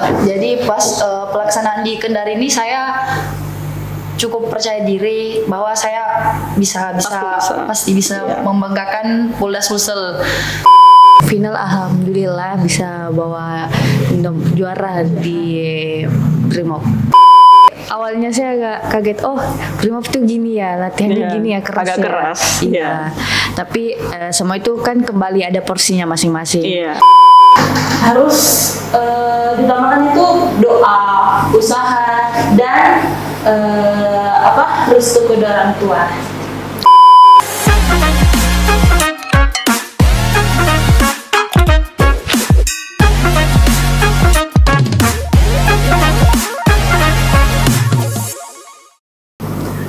Jadi pas pelaksanaan di Kendari ini saya cukup percaya diri bahwa saya pasti bisa membanggakan Polda Sulsel. Final alhamdulillah bisa bawa juara di Brimob. Awalnya saya agak kaget, oh Brimob tuh gini ya, latihannya gini ya, keras agak ya. keras. Iya. Tapi semua itu kan kembali ada porsinya masing-masing. Iya. Harus ditambahkan itu doa, usaha, dan restu kedua orang tua.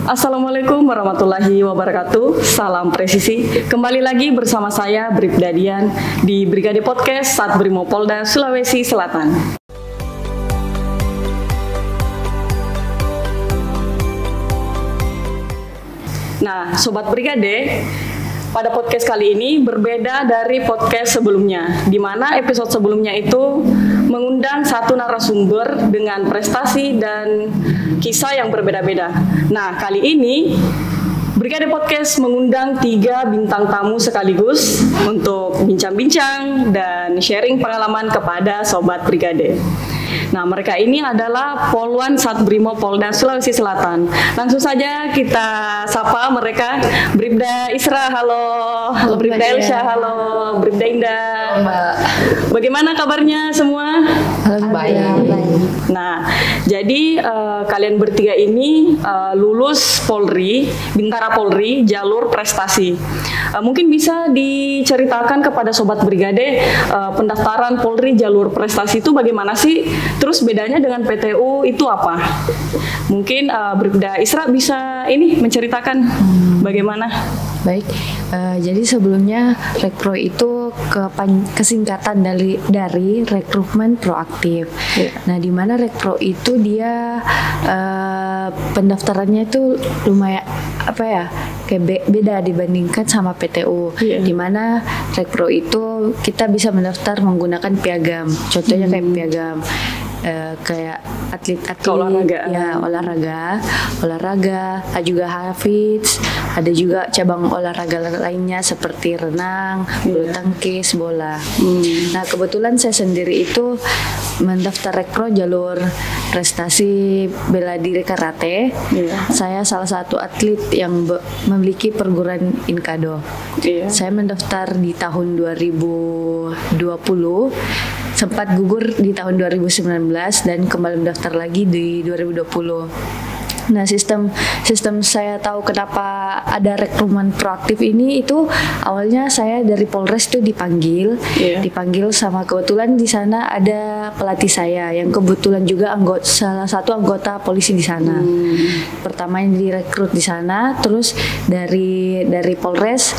Assalamualaikum warahmatullahi wabarakatuh. Salam presisi. Kembali lagi bersama saya Bribda Dian di Brigade Podcast Sat Brimob Polda Sulawesi Selatan. Nah, Sobat Brigade, pada podcast kali ini berbeda dari podcast sebelumnya, di mana episode sebelumnya itu mengundang satu narasumber dengan prestasi dan kisah yang berbeda-beda. Nah, kali ini Brigade Podcast mengundang 3 bintang tamu sekaligus untuk bincang-bincang dan sharing pengalaman kepada Sobat Brigade. Nah, mereka ini adalah Polwan Sat Brimob Polda Sulawesi Selatan. Langsung saja kita sapa mereka. Bribda Isra, halo. Halo Bribda Elsa, halo. Bribda Indah. Mbak. Bagaimana kabarnya semua? Baik. Nah, jadi kalian bertiga ini lulus Polri, Bintara Polri, jalur prestasi. Mungkin bisa diceritakan kepada Sobat Brigade pendaftaran Polri jalur prestasi itu bagaimana sih? Terus bedanya dengan PTU itu apa? Mungkin Bribda Isra bisa ini menceritakan bagaimana? Baik, jadi sebelumnya Rekpro itu kesingkatan dari rekrutmen proaktif. Nah, di mana Rekpro itu dia pendaftarannya itu lumayan kayak beda dibandingkan sama PTU. Di mana Rekpro itu kita bisa mendaftar menggunakan piagam. Contohnya kayak piagam kayak atlet-atlet olahraga, juga hafiz, ada juga cabang olahraga lainnya seperti renang, bulu tangkis, bola. Nah, kebetulan saya sendiri itu mendaftar Rekpro jalur prestasi bela diri karate. Saya salah satu atlet yang memiliki perguruan Inkado. Saya mendaftar di tahun 2020, sempat gugur di tahun 2019 dan kembali mendaftar lagi di 2020. Nah, sistem saya tahu kenapa ada rekrutmen proaktif ini itu awalnya saya dari Polres itu dipanggil sama, kebetulan di sana ada pelatih saya yang kebetulan juga salah satu anggota polisi di sana. Pertama yang direkrut di sana, terus dari Polres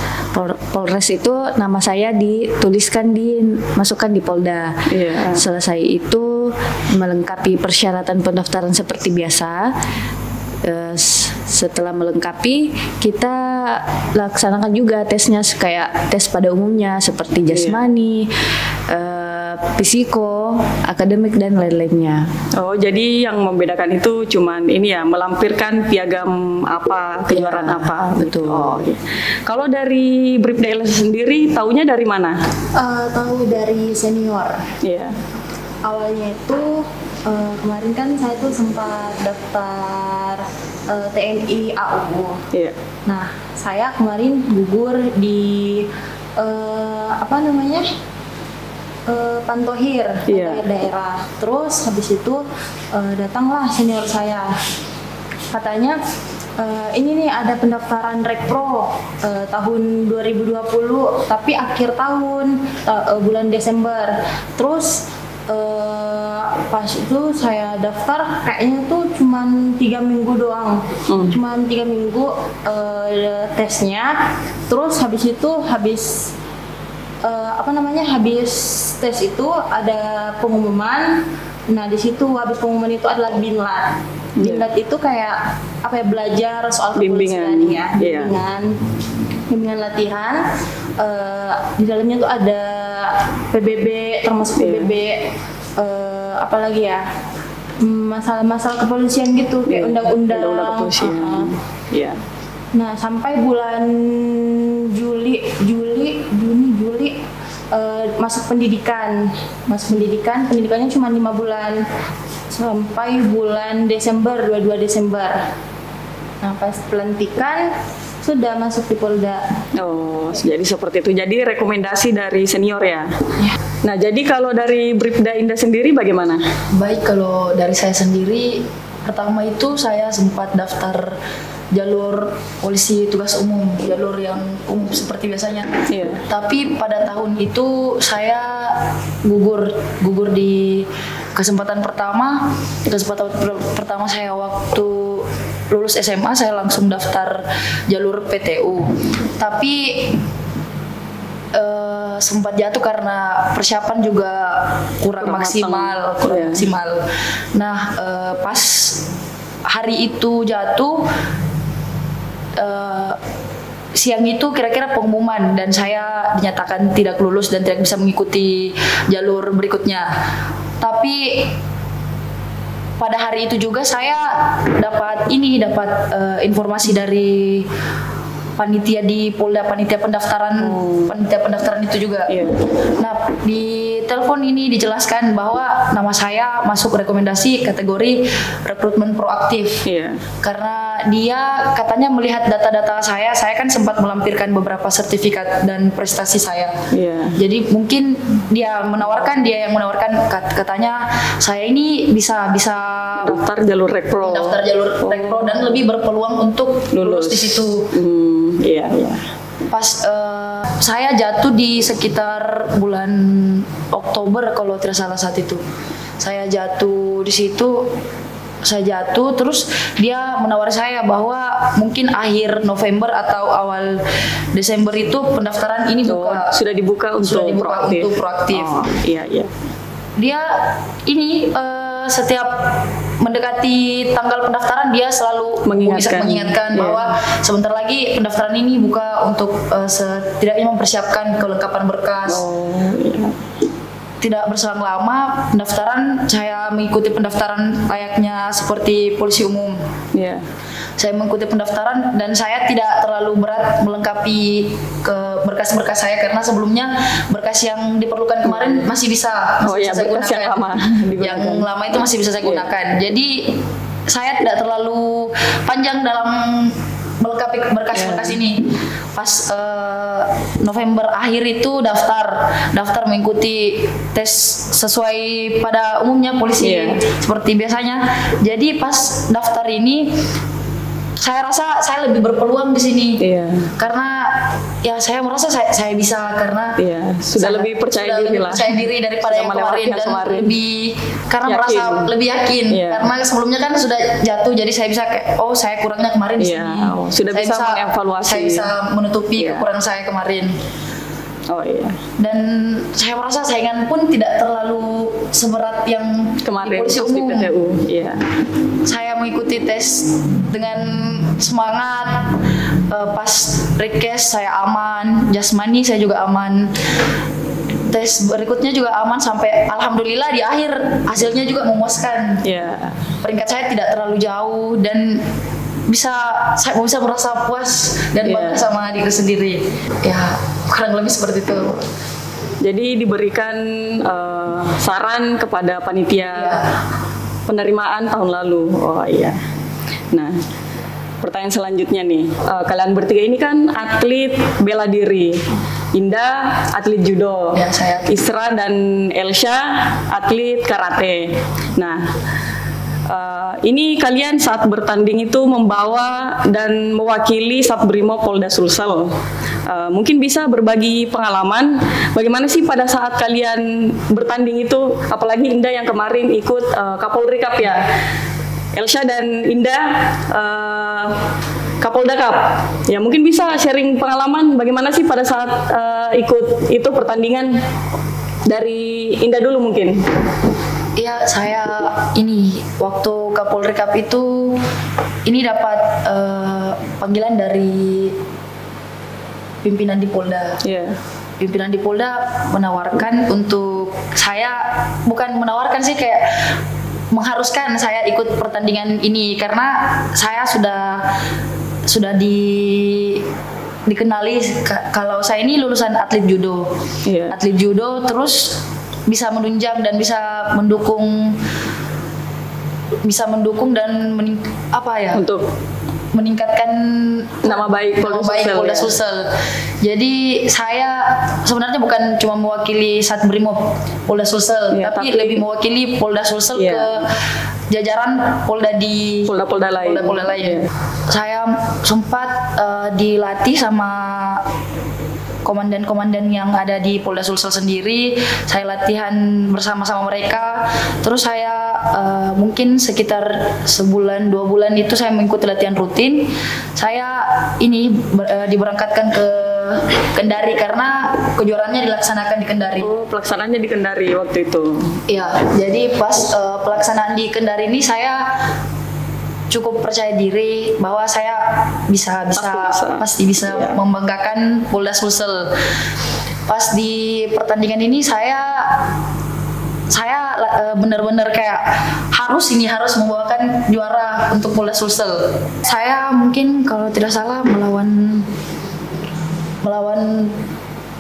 itu nama saya dimasukkan di Polda. Selesai itu melengkapi persyaratan pendaftaran seperti biasa. Setelah melengkapi, kita laksanakan juga tesnya kayak tes pada umumnya seperti jasmani, fisiko, akademik dan lain-lainnya. Oh, jadi yang membedakan itu cuman ini ya, melampirkan piagam apa, kejuaraan apa. Betul. Oh, iya. Kalau dari Bribda Elsa sendiri, taunya dari mana? Tahu dari senior. Awalnya itu kemarin kan saya tuh sempat daftar TNI AU. Nah, saya kemarin gugur di Pantohir daerah. Terus habis itu datanglah senior saya. Katanya ini nih ada pendaftaran Rekpro tahun 2020, tapi akhir tahun bulan Desember. Terus pas itu saya daftar kayaknya tuh cuman 3 minggu doang, cuman 3 minggu tesnya. Terus habis tes itu ada pengumuman. Nah, di situ habis pengumuman itu adalah binlat. Binlat itu kayak belajar soal kepolisian bimbingan latihan. Di dalamnya tuh ada PBB, termasuk PBB apalagi ya, masalah-masalah kepolisian gitu, kayak undang-undang kepolisian. Iya. Nah, sampai bulan Juni, Juli masuk pendidikan. Pendidikannya cuma 5 bulan. Sampai bulan Desember, 22 Desember. Nah, pas pelantikan sudah masuk di Polda. Oh, jadi seperti itu. Jadi rekomendasi dari senior ya? Nah, jadi kalau dari Bribda Indah sendiri bagaimana? Baik, kalau dari saya sendiri, pertama itu saya sempat daftar jalur polisi tugas umum, jalur yang umum seperti biasanya. Iya. Tapi pada tahun itu saya gugur di kesempatan pertama saya waktu lulus SMA, saya langsung daftar jalur PTU. Tapi sempat jatuh karena persiapan juga kurang maksimal. Nah, pas hari itu jatuh, siang itu kira-kira pengumuman dan saya dinyatakan tidak lulus dan tidak bisa mengikuti jalur berikutnya. Tapi pada hari itu juga saya dapat informasi dari panitia di Polda, panitia pendaftaran itu juga. Iya. Nah, di telepon ini dijelaskan bahwa nama saya masuk rekomendasi kategori rekrutmen proaktif. Iya. Karena dia katanya melihat data-data saya kan sempat melampirkan beberapa sertifikat dan prestasi saya. Iya. Jadi mungkin dia yang menawarkan katanya saya ini bisa daftar jalur rekpro dan lebih berpeluang untuk lulus di situ. Iya. Pas saya jatuh di sekitar bulan Oktober kalau tidak salah saat itu. Saya jatuh di situ. Terus dia menawari saya bahwa mungkin akhir November atau awal Desember itu pendaftaran ini sudah dibuka untuk proaktif. Oh, iya. Dia ini setiap mendekati tanggal pendaftaran dia selalu mengingatkan bahwa sebentar lagi pendaftaran ini buka untuk setidaknya mempersiapkan kelengkapan berkas. Tidak berselang lama pendaftaran, saya mengikuti pendaftaran layaknya seperti polisi umum. Yeah. Saya mengikuti pendaftaran dan saya tidak terlalu berat melengkapi ke berkas-berkas saya karena sebelumnya berkas yang diperlukan kemarin masih bisa saya gunakan. Yang lama itu masih bisa saya gunakan. Jadi saya tidak terlalu panjang dalam melengkapi berkas-berkas ini. Pas November akhir itu daftar mengikuti tes sesuai pada umumnya polisi seperti biasanya. Jadi pas daftar ini saya rasa saya lebih berpeluang di sini karena ya saya merasa saya bisa karena sudah lebih percaya diri daripada yang kemarin dan lebih karena yakin. Merasa lebih yakin karena sebelumnya kan sudah jatuh jadi saya bisa saya kurangnya kemarin di sini sudah bisa mengevaluasi, saya bisa menutupi kekurangan saya kemarin. Dan saya merasa saingan pun tidak terlalu seberat yang kemarin di polisi umum. Di PTU. Saya mengikuti tes dengan semangat. Pas request saya aman, jasmani saya juga aman. Tes berikutnya juga aman sampai alhamdulillah di akhir hasilnya juga memuaskan. Peringkat saya tidak terlalu jauh dan saya bisa merasa puas dan bangga sama diri sendiri. Ya, kurang lebih seperti itu. Jadi diberikan saran kepada panitia penerimaan tahun lalu. Nah, pertanyaan selanjutnya nih. Kalian bertiga ini kan atlet bela diri. Indah atlet judo. Isra dan Elsha atlet karate. Nah, ini kalian saat bertanding itu membawa dan mewakili Satbrimo Polda Sulsel. Mungkin bisa berbagi pengalaman bagaimana sih pada saat kalian bertanding itu, apalagi Indah yang kemarin ikut Kapolri Cup ya. Elsha dan Indah Kapolda Cup. Ya mungkin bisa sharing pengalaman bagaimana sih pada saat ikut itu pertandingan. Dari Indah dulu mungkin. Iya, saya ini waktu Kapolri Cup itu ini dapat panggilan dari pimpinan di Polda. Pimpinan di Polda menawarkan untuk saya bukan menawarkan sih, kayak mengharuskan saya ikut pertandingan ini karena saya sudah dikenali kalau saya ini lulusan atlet judo. Atlet judo, terus bisa menunjang dan bisa mendukung dan untuk meningkatkan nama baik Polda Sulsel. Jadi saya sebenarnya bukan cuma mewakili Satbrimob Polda Sulsel, tapi lebih mewakili Polda Sulsel ke jajaran Polda lain. Saya sempat dilatih sama komandan-komandan yang ada di Polda Sulsel sendiri. Saya latihan bersama-sama mereka. Terus saya mungkin sekitar sebulan 2 bulan itu saya mengikuti latihan rutin. Saya ini diberangkatkan ke Kendari karena kejuaraannya dilaksanakan di Kendari. Oh, pelaksanaannya di Kendari waktu itu. Iya, jadi pas pelaksanaan di Kendari ini saya cukup percaya diri bahwa saya pasti bisa membanggakan Polda Sulsel. Pas di pertandingan ini saya benar-benar kayak harus membawakan juara untuk Polda Sulsel. Saya mungkin kalau tidak salah melawan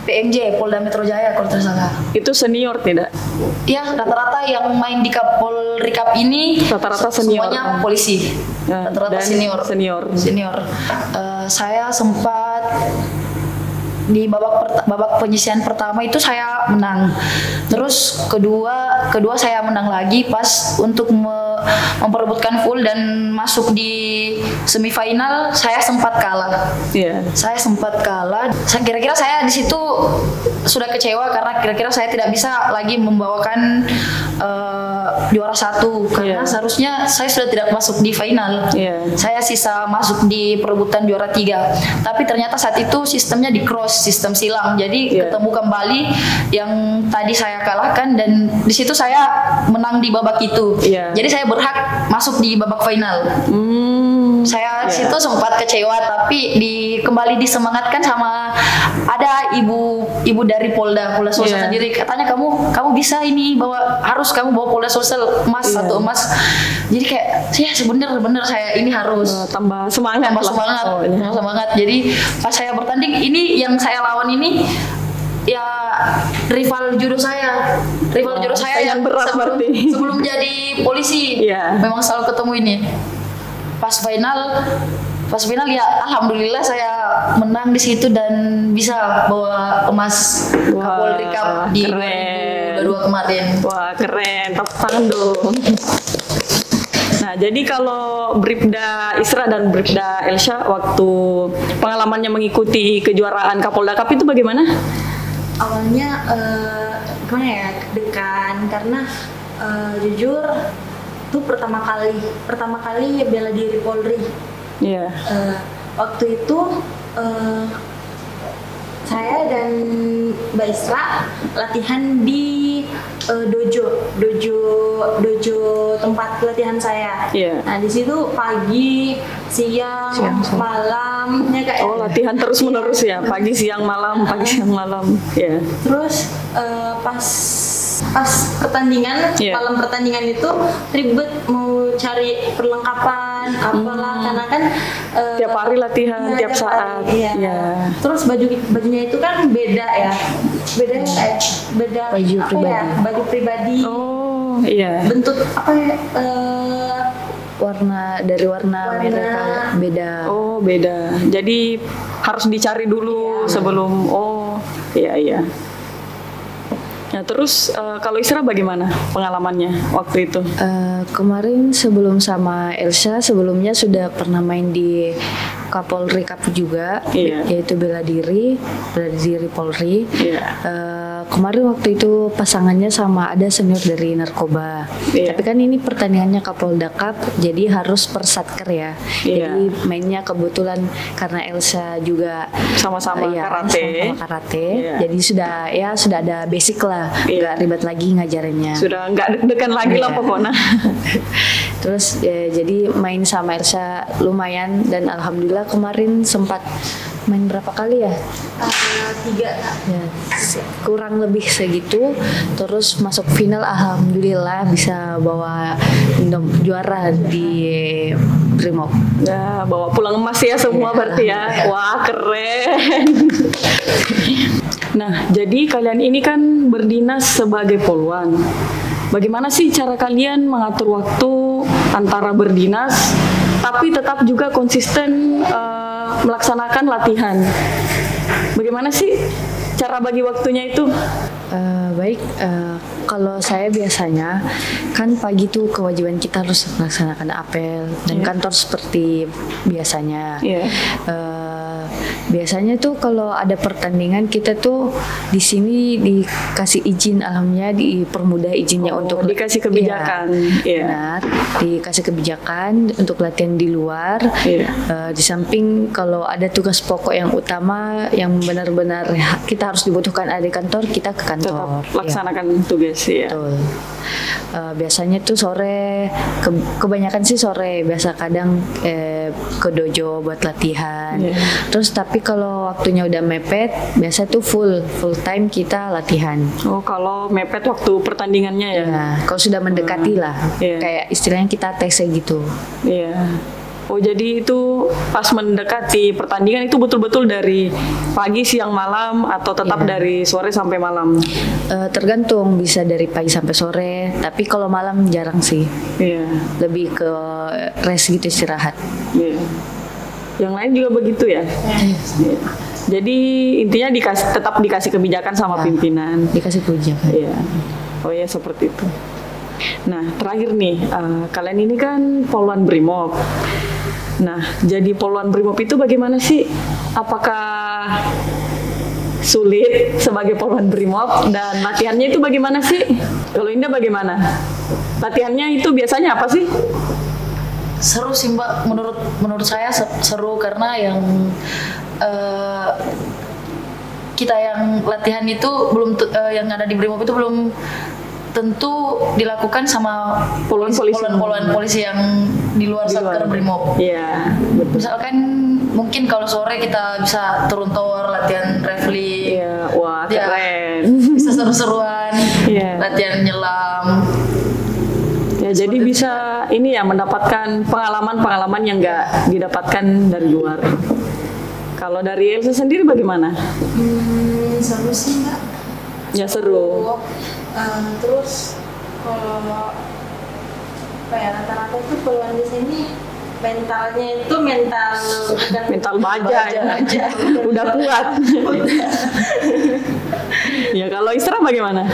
PMJ, Polda Metro Jaya kalau tidak salah. Itu senior tidak? Ya, rata-rata yang main di Polri Cup ini rata-rata senior. Semuanya polisi. Rata-rata senior. Saya sempat di babak penyisihan pertama itu saya menang. Terus kedua saya menang lagi pas untuk memperebutkan full dan masuk di semifinal. Saya sempat kalah. Saya sempat kalah. Kira-kira saya di situ sudah kecewa karena kira-kira saya tidak bisa lagi membawakan juara 1 karena seharusnya saya sudah tidak masuk di final. Saya sisa masuk di perebutan juara 3. Tapi ternyata saat itu sistemnya di cross, sistem silang. Jadi ketemu kembali yang tadi saya kalahkan dan di situ saya menang di babak itu. Jadi saya berhak masuk di babak final. Saya situ sempat kecewa, tapi kembali disemangatkan sama ada ibu dari Polda Sulsel sendiri. Katanya kamu bisa ini, harus kamu bawa Polda Sulsel emas, 1 emas. Jadi kayak bener saya ini harus tambah semangat. Jadi pas saya bertanding ini yang saya lawan ini ya rival judo saya yang berat sebelum jadi polisi. Memang selalu ketemu ini. Pas final ya alhamdulillah saya menang di situ dan bisa bawa emas Polri Cup di 2022 kemarin. Wah, keren. Tepuk tangan dong. Nah, jadi kalau Bribda Isra dan Bribda Elsha waktu pengalamannya mengikuti kejuaraan Kapolda Cup itu bagaimana? Awalnya deg-degan karena jujur itu pertama kali bela diri Polri. Waktu itu saya dan Mbak Isra latihan di dojo tempat latihan saya. Nah di situ pagi, siang, malam, ya kayak. Oh, latihan terus menerus ya, pagi, siang, malam, pagi, siang, malam. Terus pas pertandingan, malam pertandingan itu ribet mau cari perlengkapan apalah karena kan tiap hari latihan, tiap saat. Terus bajunya itu kan beda baju pribadi. Oh iya. Bentuk warna mereka beda. Oh beda. Jadi harus dicari dulu sebelum. Oh iya. Nah terus kalau Isra bagaimana pengalamannya waktu itu? Kemarin sebelum sama Elsha, sebelumnya sudah pernah main di Kapolri Cup juga, yaitu bela diri Polri. Kemarin waktu itu pasangannya sama ada senior dari narkoba. Tapi kan ini pertandingannya Kapolda Cup, jadi harus per satker ya. Jadi mainnya kebetulan karena Elsha juga sama-sama karate. Jadi sudah ada basic lah, nggak ribet lagi ngajarinnya. Sudah nggak deg-degan lagi lah pokoknya. Terus jadi main sama Elsha lumayan dan alhamdulillah alhamdulillah kemarin sempat main berapa kali ya? 3 Kak. Ya, kurang lebih segitu. Terus masuk final, alhamdulillah bisa bawa juara di Brimob. Ya, bawa pulang emas ya semua berarti ya. Wah, keren. Nah, jadi kalian ini kan berdinas sebagai poluan. Bagaimana sih cara kalian mengatur waktu antara berdinas tapi tetap juga konsisten melaksanakan latihan? Bagaimana sih cara bagi waktunya itu? Baik, kalau saya biasanya kan pagi tuh kewajiban kita harus melaksanakan apel dan kantor seperti biasanya. Biasanya tuh kalau ada pertandingan kita tuh di sini dikasih izin, alhamdulillah dipermudah izinnya untuk dikasih kebijakan. Benar, dikasih kebijakan untuk latihan di luar. Di samping kalau ada tugas pokok yang utama yang benar-benar kita harus dibutuhkan ada di kantor, kita ke kantor. Tetap laksanakan tugas ya. Betul. Biasanya tuh sore, kebanyakan sih sore. Biasa kadang ke dojo buat latihan. Terus tapi kalau waktunya udah mepet, biasa tuh full time kita latihan. Oh, kalau mepet waktu pertandingannya ya? Ya, kalau sudah mendekati lah, kayak istilahnya kita TC gitu. Oh, jadi itu pas mendekati pertandingan itu betul-betul dari pagi, siang, malam atau tetap dari sore sampai malam? Tergantung, bisa dari pagi sampai sore, tapi kalau malam jarang sih. Lebih ke rest gitu, istirahat. Yang lain juga begitu ya? Jadi intinya tetap dikasih kebijakan sama pimpinan. Dikasih kebijakan. Oh ya, seperti itu. Nah, terakhir nih, kalian ini kan poluan Brimob. Nah, jadi poluan Brimob itu bagaimana sih? Apakah sulit sebagai poluan Brimob dan latihannya itu bagaimana sih? Kalau Indah bagaimana? Latihannya itu biasanya apa sih? Seru sih Mbak, menurut saya seru karena yang kita yang latihan itu belum yang ada di Brimob itu belum tentu dilakukan sama poluan polisi yang di luar sektor Brimob. Misalkan mungkin kalau sore kita bisa turun tower latihan rafling. Wah, keren. Bisa seru-seruan, latihan nyelam. Jadi bisa ini ya, mendapatkan pengalaman-pengalaman yang nggak didapatkan dari luar. Kalau dari Elsa sendiri bagaimana? Seru sih Mbak. Ya, seru. Terus kalau rata-rata tuh poluan di sini mentalnya itu mental baja ya. Udah kuat. Ya, kalau Isra bagaimana?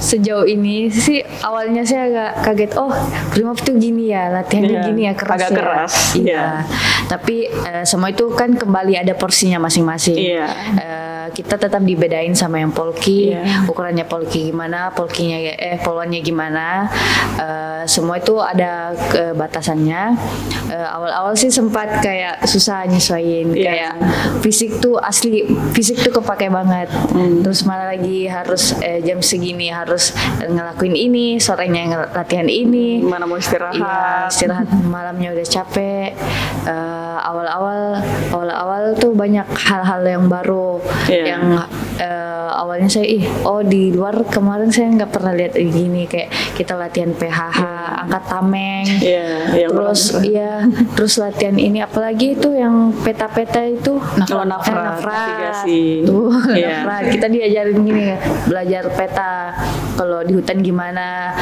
Sejauh ini sih awalnya saya agak kaget. Oh, Brimob tuh gini ya, latihannya gini ya, keras. Agak keras. Tapi semua itu kan kembali ada porsinya masing-masing. Kita tetap dibedain sama yang polki, ukurannya polki gimana, poluannya gimana. Semua itu ada batasannya. Awal-awal sih sempat kayak susah nyesuaiin, kayak fisik tuh kepake banget. Terus malah lagi harus jam segini harus ngelakuin ini, sorenya latihan ini. Mana mau istirahat? Istirahat malamnya udah capek. Awal-awal tuh banyak hal-hal yang baru yang awalnya saya di luar kemarin saya nggak pernah lihat gini, kayak kita latihan PHH, angkat tameng, terus latihan ini apalagi itu yang peta-peta itu nafrat tuh nafrat. Kita diajarin gini, belajar peta kalau di hutan gimana,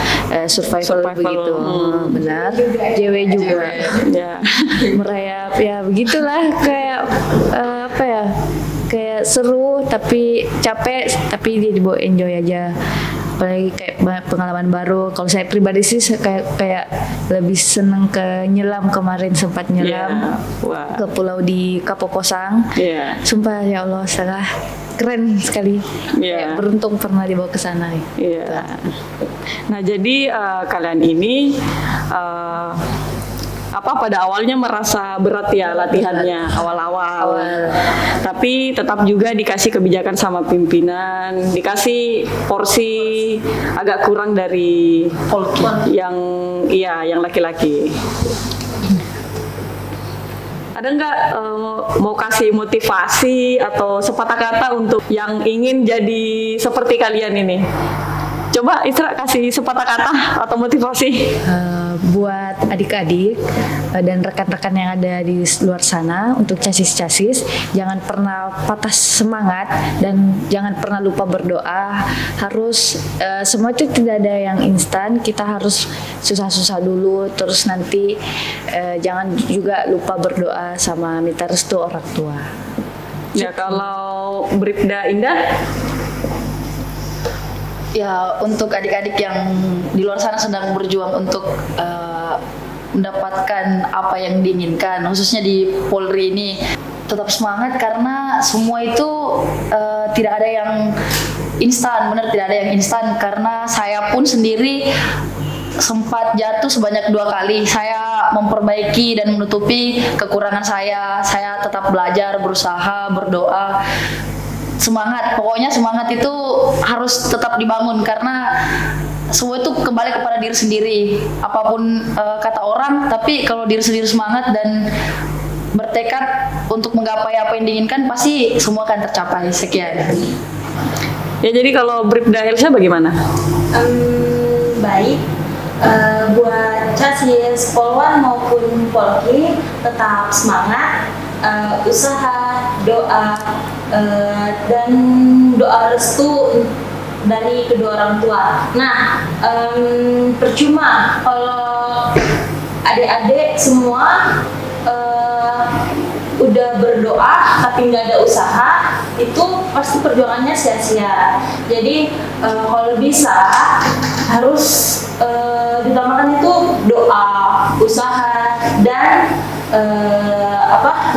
survival begitu. Benar, JW juga merayap ya begitulah, kayak kayak seru tapi capek, tapi dia dibawa enjoy aja. Apalagi kayak pengalaman baru. Kalau saya pribadi sih kayak lebih seneng ke nyelam. Kemarin sempat nyelam ke pulau di Kapoposang. Sumpah ya Allah, sangat keren sekali. Kayak beruntung pernah dibawa ke sana. Nah, jadi kalian ini pada awalnya merasa berat ya latihannya awal-awal. Tapi tetap juga dikasih kebijakan sama pimpinan, dikasih porsi agak kurang dari yang laki-laki. Ada nggak mau kasih motivasi atau sepatah kata untuk yang ingin jadi seperti kalian ini? Coba Isra kasih sepatah kata atau motivasi. Buat adik-adik dan rekan-rekan yang ada di luar sana, untuk casis-casis, jangan pernah patah semangat dan jangan pernah lupa berdoa. Harus semua itu tidak ada yang instan, kita harus susah-susah dulu, terus nanti jangan juga lupa berdoa sama minta restu orang tua. Ya, kalau Bribda Indah? Ya, untuk adik-adik yang di luar sana sedang berjuang untuk mendapatkan apa yang diinginkan, khususnya di Polri ini, tetap semangat karena semua itu tidak ada yang instan, benar tidak ada yang instan, karena saya pun sendiri sempat jatuh sebanyak 2 kali. Saya memperbaiki dan menutupi kekurangan saya tetap belajar, berusaha, berdoa. Semangat, pokoknya semangat itu harus tetap dibangun karena semua itu kembali kepada diri sendiri. Apapun kata orang, tapi kalau diri sendiri semangat dan bertekad untuk menggapai apa yang diinginkan, pasti semua akan tercapai. Sekian. Ya, jadi kalau Bribda Elsa bagaimana? Baik. Buat casis Polwan maupun Polki, tetap semangat, usaha, doa, dan doa restu dari kedua orang tua. Nah, percuma kalau adik-adik semua udah berdoa tapi nggak ada usaha, itu pasti perjuangannya sia-sia. Jadi kalau bisa harus ditambahkan itu doa, usaha, dan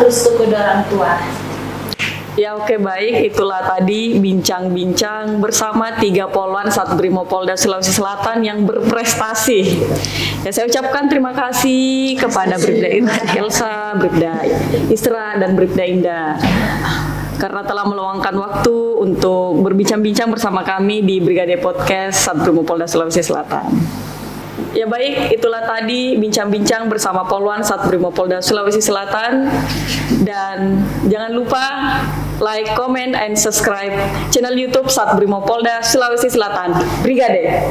restu kedua orang tua. Ya, oke, baik, itulah tadi bincang-bincang bersama 3 Polwan Satbrimopolda Sulawesi Selatan yang berprestasi. Ya, saya ucapkan terima kasih kepada Bribda Elsa, Bribda Isra, dan Bribda Indah karena telah meluangkan waktu untuk berbincang-bincang bersama kami di Brigade Podcast Satbrimopolda Sulawesi Selatan. Ya, baik, itulah tadi bincang-bincang bersama Polwan Satbrimopolda Sulawesi Selatan. Dan jangan lupa like, comment, and subscribe channel YouTube Satbrimopolda Sulawesi Selatan. Brigade.